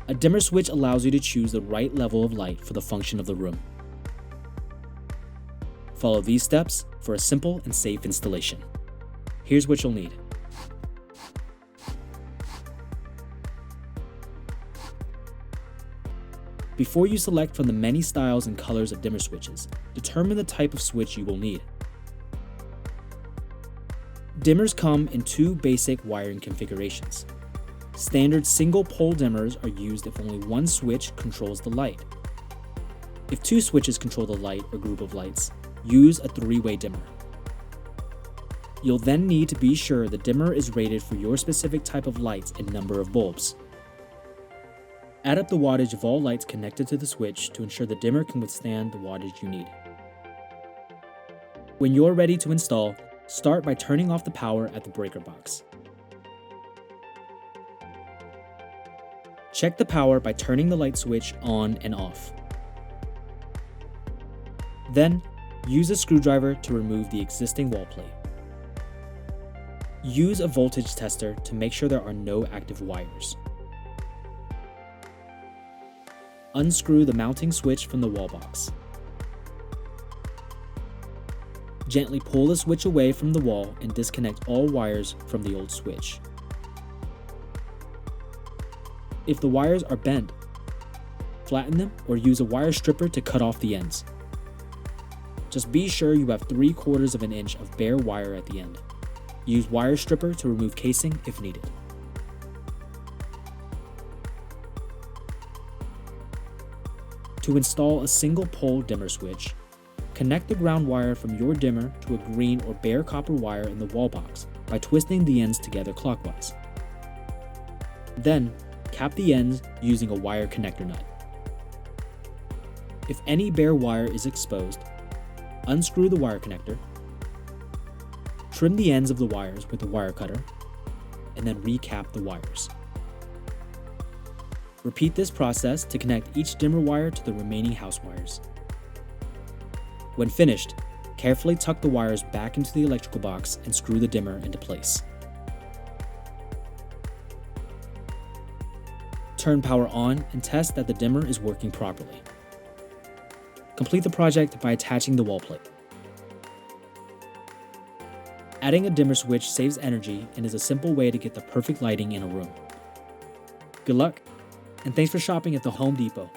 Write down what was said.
A dimmer switch allows you to choose the right level of light for the function of the room. Follow these steps for a simple and safe installation. Here's what you'll need. Before you select from the many styles and colors of dimmer switches, determine the type of switch you will need. Dimmers come in two basic wiring configurations. Standard single-pole dimmers are used if only one switch controls the light. If two switches control the light or group of lights, use a three-way dimmer. You'll then need to be sure the dimmer is rated for your specific type of lights and number of bulbs. Add up the wattage of all lights connected to the switch to ensure the dimmer can withstand the wattage you need. When you're ready to install, start by turning off the power at the breaker box. Check the power by turning the light switch on and off. Then, use a screwdriver to remove the existing wall plate. Use a voltage tester to make sure there are no active wires. Unscrew the mounting switch from the wall box. Gently pull the switch away from the wall and disconnect all wires from the old switch. If the wires are bent, flatten them or use a wire stripper to cut off the ends. Just be sure you have 3/4 of an inch of bare wire at the end. Use wire stripper to remove casing if needed. To install a single pole dimmer switch, connect the ground wire from your dimmer to a green or bare copper wire in the wall box by twisting the ends together clockwise. Then, cap the ends using a wire connector nut. If any bare wire is exposed, unscrew the wire connector, trim the ends of the wires with a wire cutter, and then recap the wires. Repeat this process to connect each dimmer wire to the remaining house wires. When finished, carefully tuck the wires back into the electrical box and screw the dimmer into place. Turn power on and test that the dimmer is working properly. Complete the project by attaching the wall plate. Adding a dimmer switch saves energy and is a simple way to get the perfect lighting in a room. Good luck, and thanks for shopping at the Home Depot.